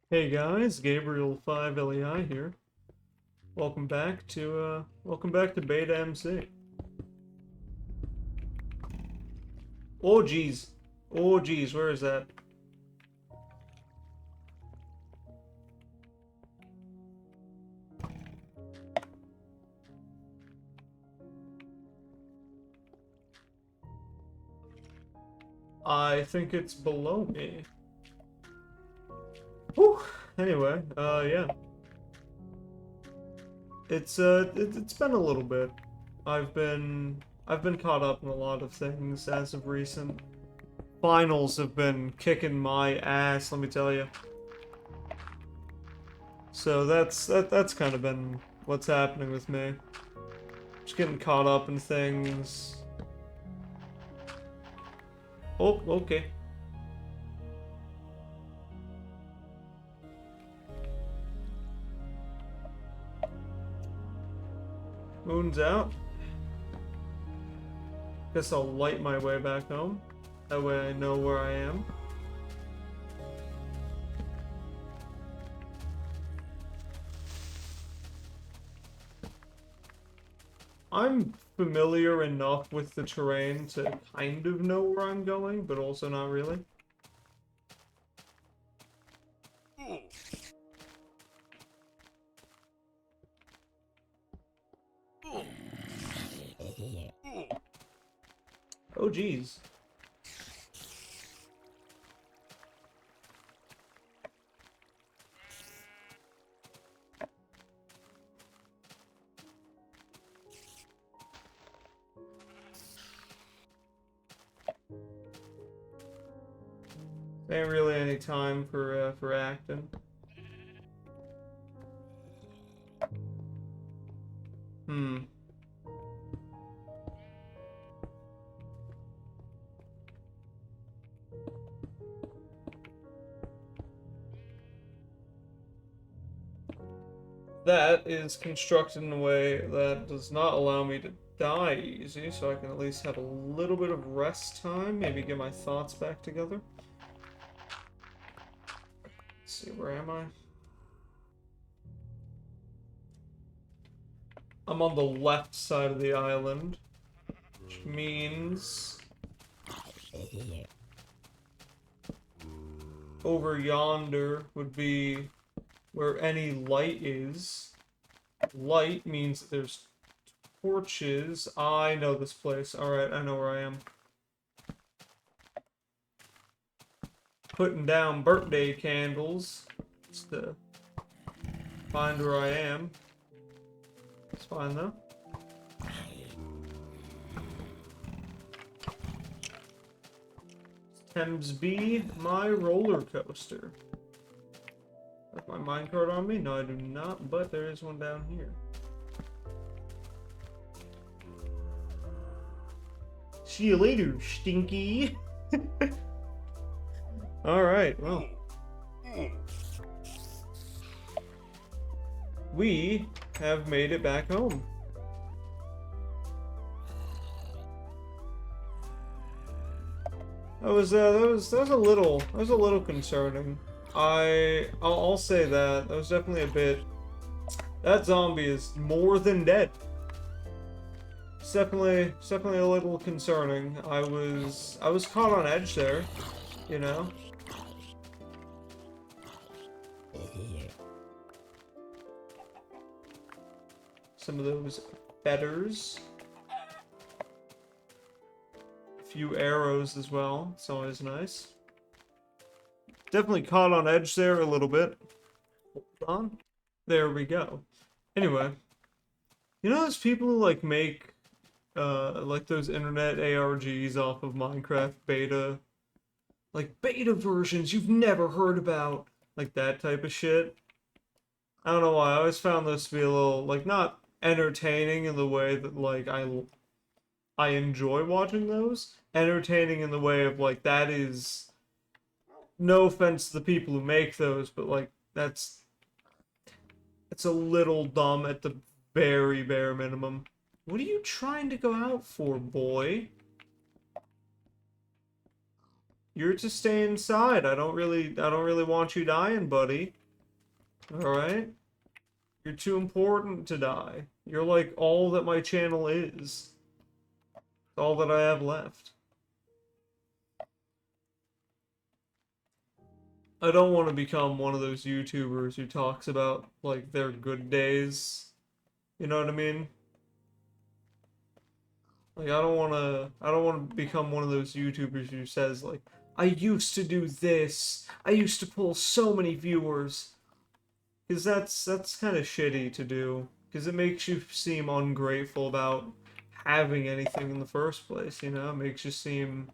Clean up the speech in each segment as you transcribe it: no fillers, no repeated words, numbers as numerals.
Hey guys, Gabriel 5LEI here. Welcome back to Beta MC. Oh geez. Oh geez, where is that? I think it's below me. Whew. Anyway, yeah. It's been a little bit. I've been caught up in a lot of things as of recent. Finals have been kicking my ass, let me tell you. So that's kind of been what's happening with me. Just getting caught up in things. Oh, okay. Moon's out. Guess I'll light my way back home. That way I know where I am. I'm familiar enough with the terrain to kind of know where I'm going, but also not really. Oh, geez. Ain't really any time for acting. Hmm. That is constructed in a way that does not allow me to die easy, so I can at least have a little bit of rest time, maybe get my thoughts back together. Let's see, where am I? I'm on the left side of the island, which means over yonder would be where any light is. Light means that there's torches. I know this place. Alright, I know where I am. Putting down birthday candles just to find where I am. It's fine though. Thames B, my roller coaster. Have my minecart on me? No, I do not, but there is one down here. See you later, Stinky. Alright, well. We have made it back home. That was a little concerning. I'll say that was definitely a bit. That zombie is more than dead. It's definitely a little concerning. I was caught on edge there, you know. Some of those feathers. A few arrows as well. It's always nice. Definitely caught on edge there a little bit. Hold on. There we go. Anyway, you know those people who like those internet ARGs off of Minecraft beta, like beta versions you've never heard about, like that type of shit. I don't know why. I always found those to be a little like not entertaining in the way that like I enjoy watching those. Entertaining in the way of like that is no offense to the people who make those, but like it's a little dumb at the very bare minimum. What are you trying to go out for, boy? You're to stay inside. I don't really want you dying, buddy. Alright? You're too important to die. You're like all that my channel is. All that I have left. I don't want to become one of those YouTubers who talks about, like, their good days. You know what I mean? Like, I don't want to become one of those YouTubers who says, like, I used to do this. I used to pull so many viewers. Because that's kind of shitty to do. Because it makes you seem ungrateful about having anything in the first place, you know? It makes you seem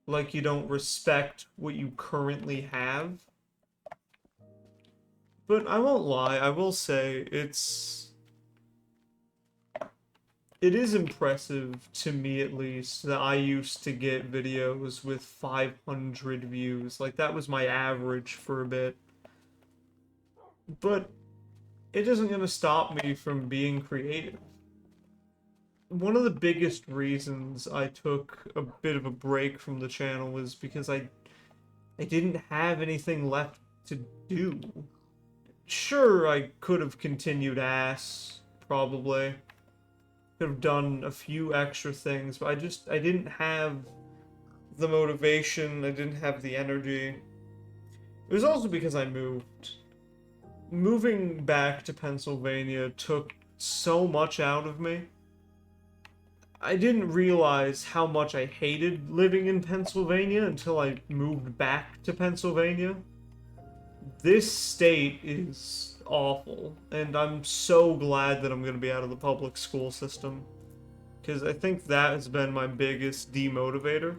like you don't respect what you currently have. But I won't lie, I will say it is impressive, to me at least, that I used to get videos with 500 views. Like, that was my average for a bit. But it isn't going to stop me from being creative. One of the biggest reasons I took a bit of a break from the channel was because I didn't have anything left to do. Sure, I could have continued probably. Could have done a few extra things, but I didn't have the motivation, I didn't have the energy. It was also because I moved. Moving back to Pennsylvania took so much out of me. I didn't realize how much I hated living in Pennsylvania until I moved back to Pennsylvania. This state is awful, and I'm so glad that I'm going to be out of the public school system. Because I think that has been my biggest demotivator,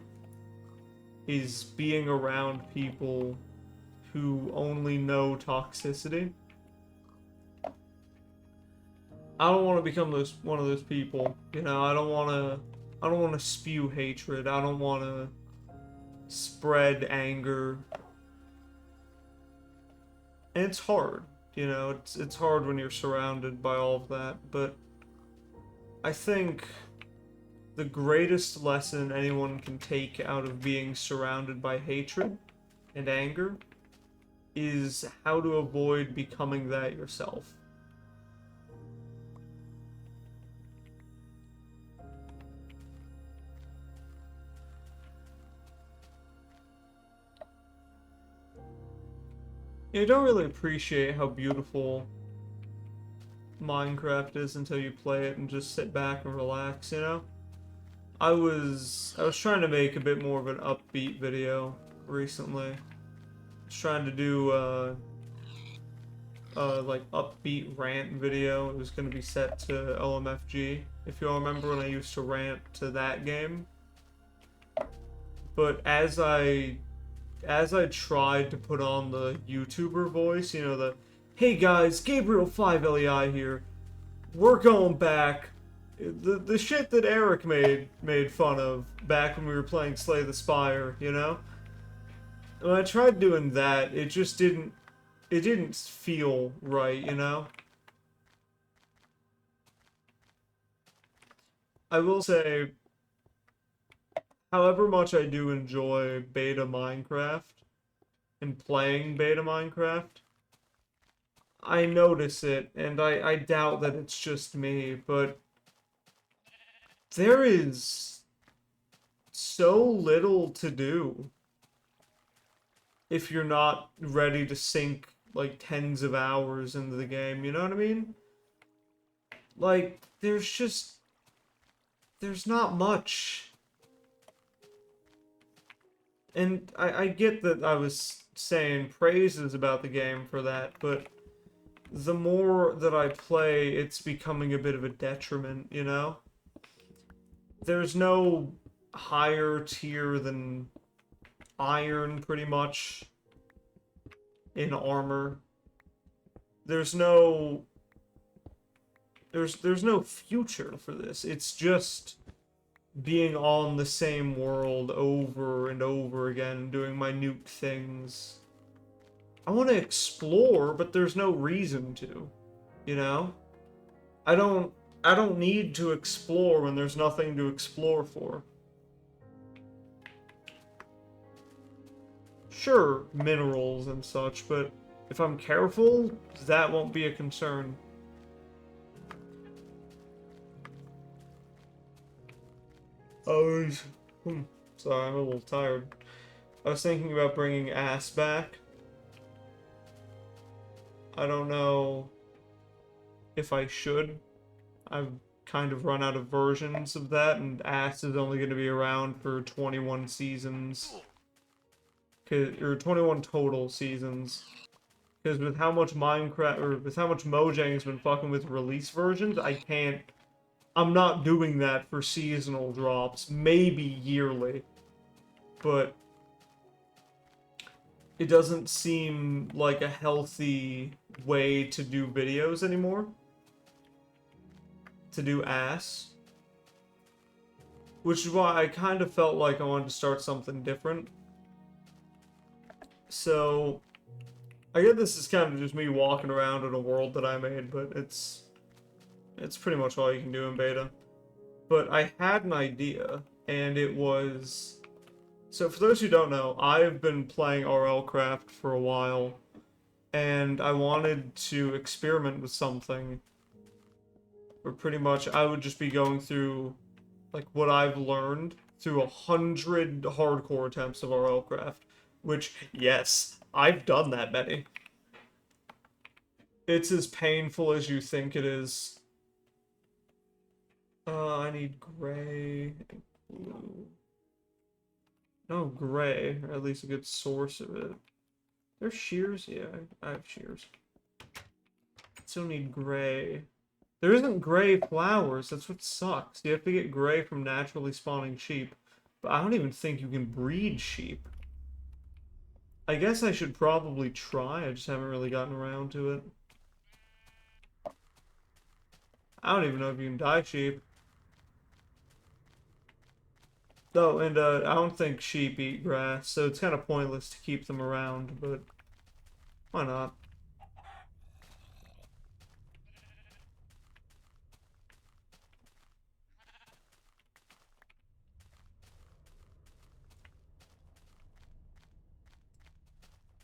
is being around people who only know toxicity. I don't want to become one of those people, you know. I don't want to spew hatred. I don't want to spread anger. And it's hard, you know. It's hard when you're surrounded by all of that, but I think the greatest lesson anyone can take out of being surrounded by hatred and anger is how to avoid becoming that yourself. You don't really appreciate how beautiful Minecraft is until you play it and just sit back and relax, you know? I was trying to make a bit more of an upbeat video recently. I was trying to do like upbeat rant video. It was gonna be set to OMFG, if you all remember when I used to rant to that game. But as I tried to put on the YouTuber voice, you know, the, hey guys, Gabriel5LEI here, we're going back, the shit that Eric made fun of back when we were playing Slay the Spire, you know? When I tried doing that, it just didn't feel right, you know? I will say, however much I do enjoy beta Minecraft and playing beta Minecraft, I notice it, and I doubt that it's just me, but there is so little to do if you're not ready to sink, like, tens of hours into the game, you know what I mean? Like, there's not much. And I get that I was saying praises about the game for that, but the more that I play, it's becoming a bit of a detriment, you know? There's no higher tier than iron, pretty much, in armor. There's no future for this. It's just being on the same world over and over again, doing minute things. I want to explore, but there's no reason to, you know? I don't need to explore when there's nothing to explore for. sure, minerals and such, but if I'm careful, that won't be a concern. I was... sorry, I'm a little tired. I was thinking about bringing Ass back. I don't know if I should. I've kind of run out of versions of that, and Ass is only going to be around for 21 seasons. Or 21 total seasons. Because with how much Minecraft, or with how much Mojang's been fucking with release versions, I'm not doing that for seasonal drops. Maybe yearly. But it doesn't seem like a healthy way to do videos anymore. To do Ass. Which is why I kind of felt like I wanted to start something different. So, I guess this is kind of just me walking around in a world that I made, but it's pretty much all you can do in beta. But I had an idea, and it was... So for those who don't know, I've been playing RLCraft for a while, and I wanted to experiment with something where pretty much I would just be going through, like, what I've learned through 100 hardcore attempts of RLCraft. Which, yes, I've done that many. It's as painful as you think it is. I need gray and blue. No, gray, or at least a good source of it. There's shears? Yeah, I have shears. Still need gray. There isn't gray flowers, that's what sucks. You have to get gray from naturally spawning sheep. But I don't even think you can breed sheep. I guess I should probably try, I just haven't really gotten around to it. I don't even know if you can dye sheep. Oh, and I don't think sheep eat grass, so it's kind of pointless to keep them around, but why not?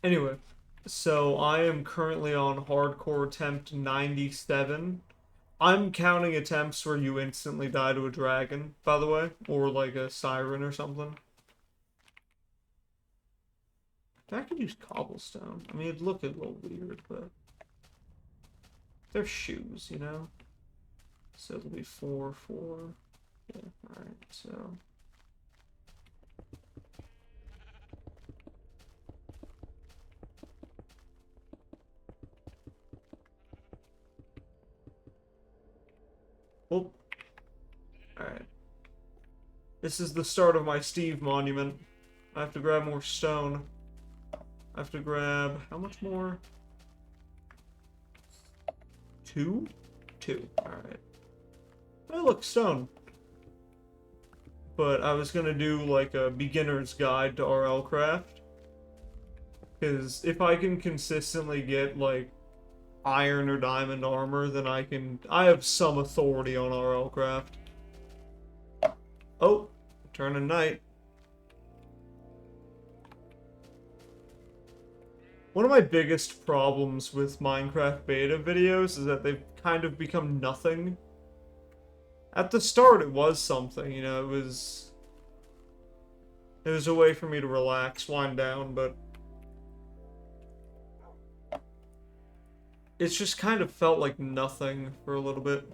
Anyway, so I am currently on hardcore attempt 97. I'm counting attempts where you instantly die to a dragon, by the way, or like a siren or something. I could use cobblestone. I mean, it'd look a little weird, but they're shoes, you know? So it'll be 4, 4. Yeah, alright, so... Oh. Alright. This is the start of my Steve monument. I have to grab more stone. I have to grab... How much more? 2? 2. Alright. Oh, look, stone. But I was gonna do, like, a beginner's guide to RLCraft. Because if I can consistently get, like, iron or diamond armor, then I have some authority on RLCraft. Oh, turning night. One of my biggest problems with Minecraft beta videos is that they've kind of become nothing. At the start it was something, you know, it was a way for me to relax, wind down, but it's just kind of felt like nothing for a little bit.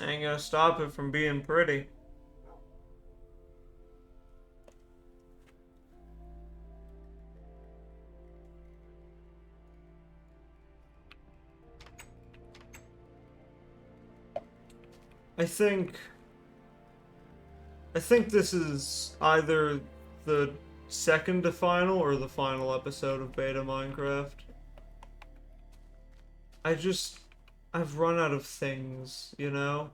I ain't gonna stop it from being pretty. I think this is either the second to final or the final episode of Beta Minecraft. I've run out of things, you know?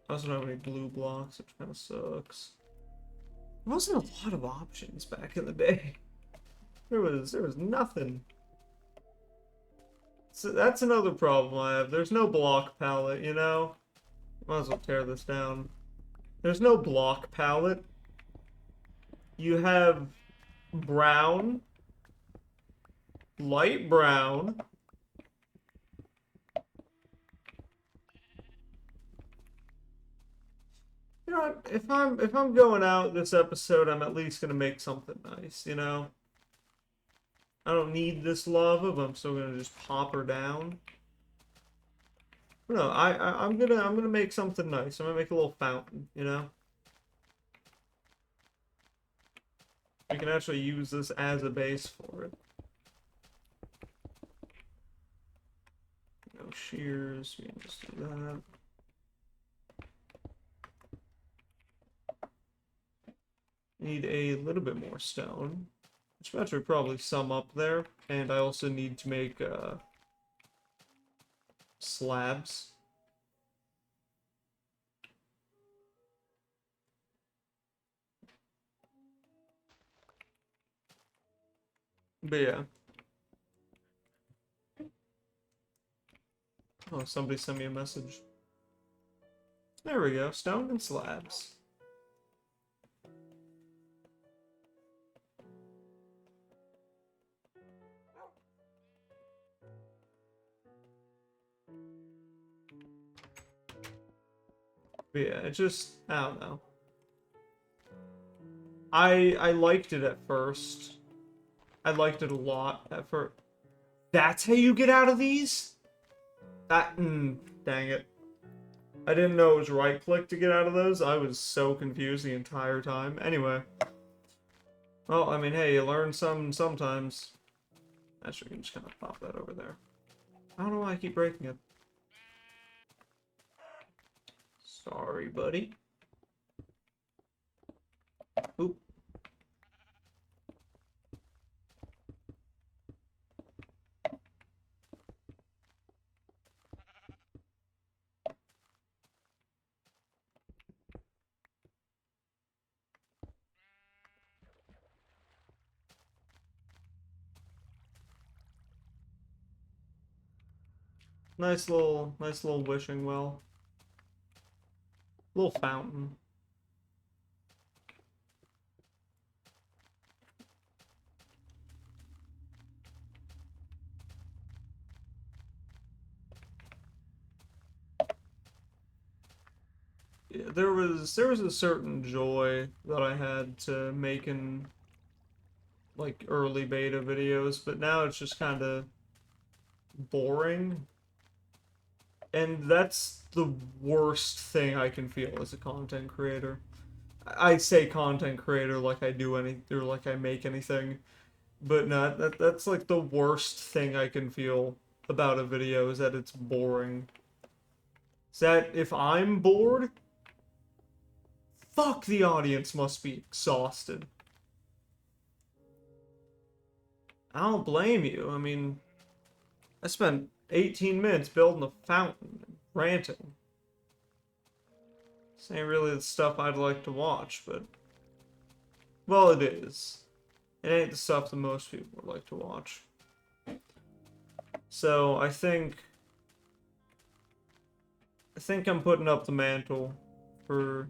I also don't have any blue blocks, which kind of sucks. There wasn't a lot of options back in the day. There was nothing. So that's another problem I have. There's no block palette, you know? Might as well tear this down. There's no block palette. You have brown, light brown, you know what? If I'm going out this episode, I'm at least gonna make something nice, you know? I don't need this lava, but I'm still gonna just pop her down. No, I'm gonna make something nice. I'm gonna make a little fountain, you know? We can actually use this as a base for it. No shears, we can just do that. Need a little bit more stone, which will actually probably sum up there. And I also need to make slabs. But yeah. Oh, somebody sent me a message. There we go, stone and slabs. But yeah, it just, I don't know. I liked it at first. I liked it a lot at first. That's how you get out of these? Dang it. I didn't know it was right click to get out of those. I was so confused the entire time. Anyway. Well, I mean, hey, you learn some sometimes. Actually, we can just kind of pop that over there. I don't know why I keep breaking it. Sorry, buddy. Oop. Nice little wishing well. Little fountain. Yeah, there was a certain joy that I had to making like early beta videos, but now it's just kind of boring. And that's the worst thing I can feel as a content creator. I say content creator like I do any or like I make anything, but no, that's like the worst thing I can feel about a video is that it's boring. Is that if I'm bored, fuck, the audience must be exhausted. I don't blame you. I mean, I spent 18 minutes building a fountain and ranting. This ain't really the stuff I'd like to watch, but... well, it is. It ain't the stuff that most people would like to watch. So, I think I'm putting up the mantle for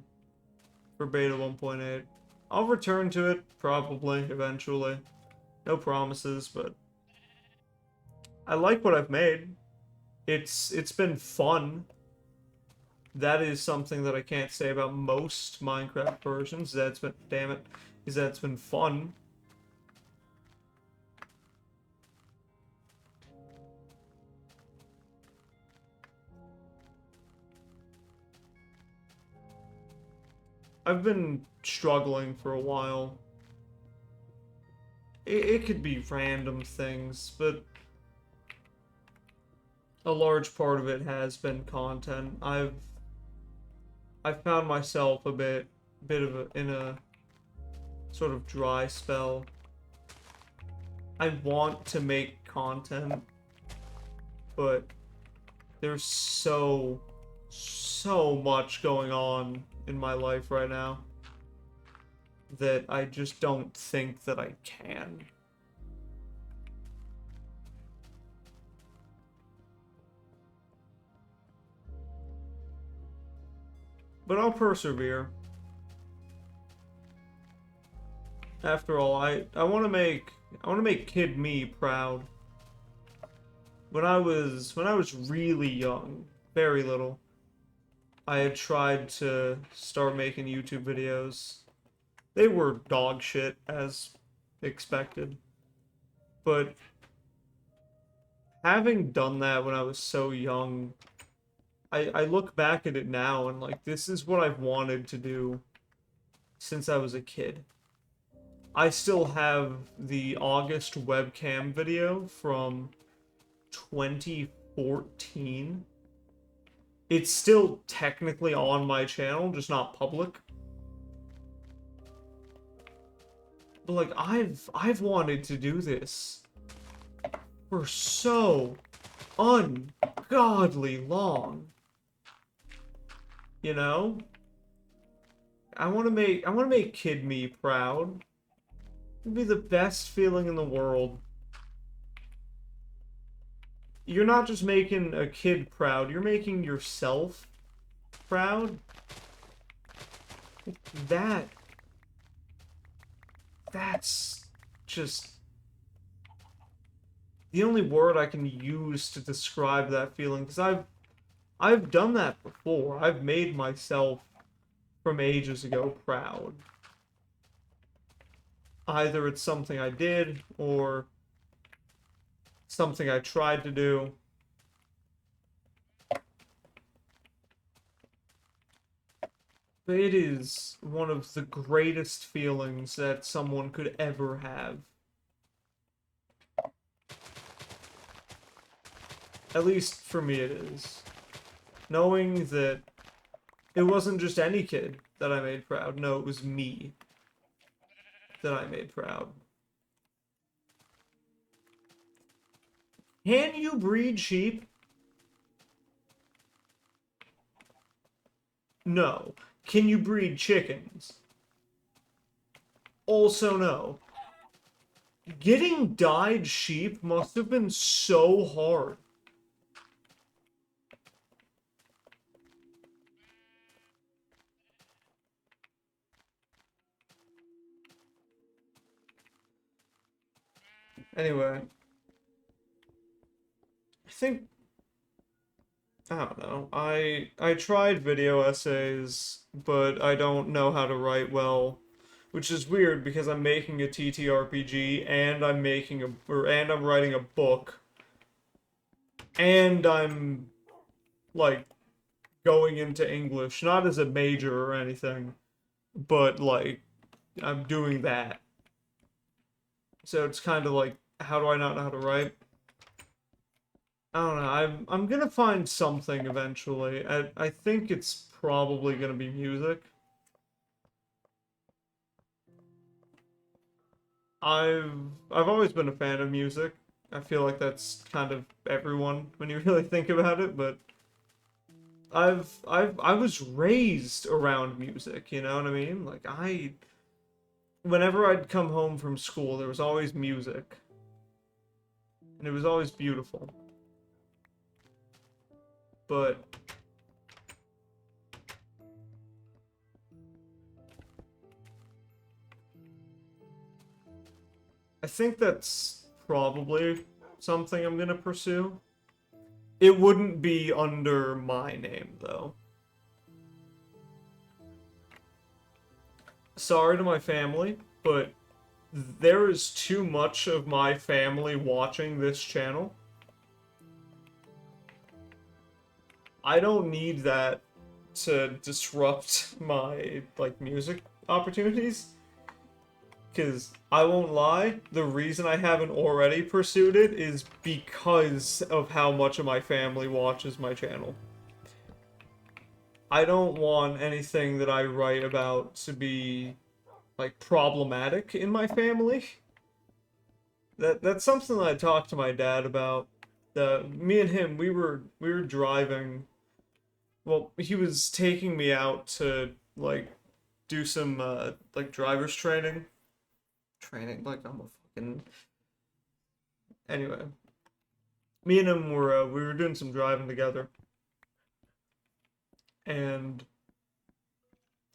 beta 1.8. I'll return to it, probably, eventually. No promises, but... I like what I've made. It's been fun. That is something that I can't say about most Minecraft versions. That's been, damn it, is that it's been fun. I've been struggling for a while. It could be random things, but a large part of it has been content. I've found myself a bit of in a sort of dry spell. I want to make content, but there's so much going on in my life right now that I just don't think that I can. But I'll persevere. After all, I want to make kid me proud. When I was really young, very little, I had tried to start making YouTube videos. They were dog shit as expected. But having done that when I was so young, I look back at it now and like this is what I've wanted to do since I was a kid. I still have the August webcam video from 2014. It's still technically on my channel, just not public. But like I've wanted to do this for so ungodly long. You know? I want to make kid me proud. It'd be the best feeling in the world. You're not just making a kid proud, you're making yourself proud. That that's just the only word I can use to describe that feeling because I've done that before. I've made myself from ages ago proud. Either it's something I did or something I tried to do. But it is one of the greatest feelings that someone could ever have. At least for me it is. Knowing that it wasn't just any kid that I made proud. No, it was me that I made proud. Can you breed sheep? No. Can you breed chickens? Also no. Getting dyed sheep must have been so hard. Anyway, I think I don't know. I tried video essays, but I don't know how to write well, which is weird because I'm making a TTRPG and I'm writing a book and I'm like going into English, not as a major or anything, but like I'm doing that. So it's kind of like how do I not know how to write? I don't know. I'm gonna find something eventually. I think it's probably gonna be music. I've I've always been a fan of music. I feel like that's kind of everyone when you really think about it, but I was raised around music, you know what I mean? Like whenever I'd come home from school, there was always music. And it was always beautiful. But I think that's probably something I'm gonna pursue. It wouldn't be under my name, though. Sorry to my family, but there is too much of my family watching this channel. I don't need that to disrupt my, like, music opportunities. Because I won't lie, the reason I haven't already pursued it is because of how much of my family watches my channel. I don't want anything that I write about to be, like, problematic in my family. That's something that I talked to my dad about. Me and him, we were driving. Well, he was taking me out to, like, do some, like, driver's training. Training, like, I'm a fucking... Anyway, me and him were we were doing some driving together, and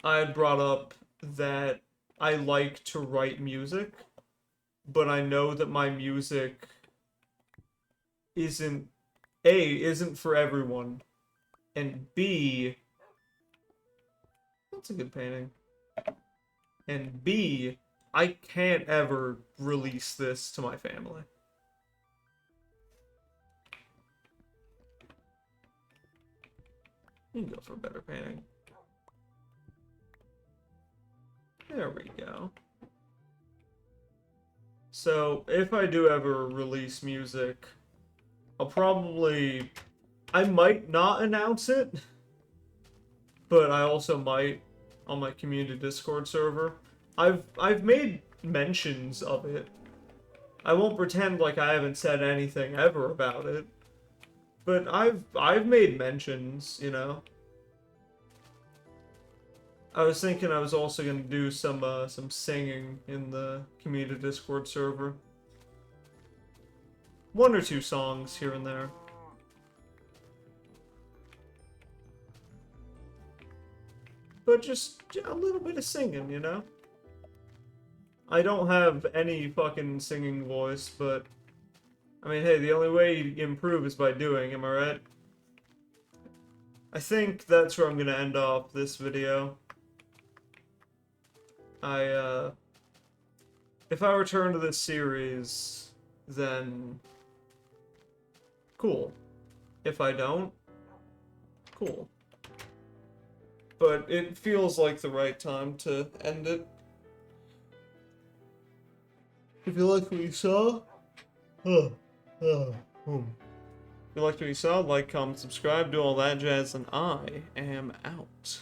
I had brought up that I like to write music, but I know that my music isn't isn't for everyone, and B, that's a good painting. And B, I can't ever release this to my family. You can go for a better painting. There we go. So, if I do ever release music, I might not announce it, but I also might on my community Discord server. I've made mentions of it. I won't pretend like I haven't said anything ever about it, but I've made mentions, you know. I was thinking I was also gonna do some singing in the community Discord server. One or two songs here and there. But just a little bit of singing, you know? I don't have any fucking singing voice, but I mean, hey, the only way you improve is by doing, am I right? I think that's where I'm gonna end off this video. If I return to this series, then cool. If I don't, cool. But it feels like the right time to end it. If you liked what you saw, if you liked what you saw, like, comment, subscribe, do all that jazz, and I am out.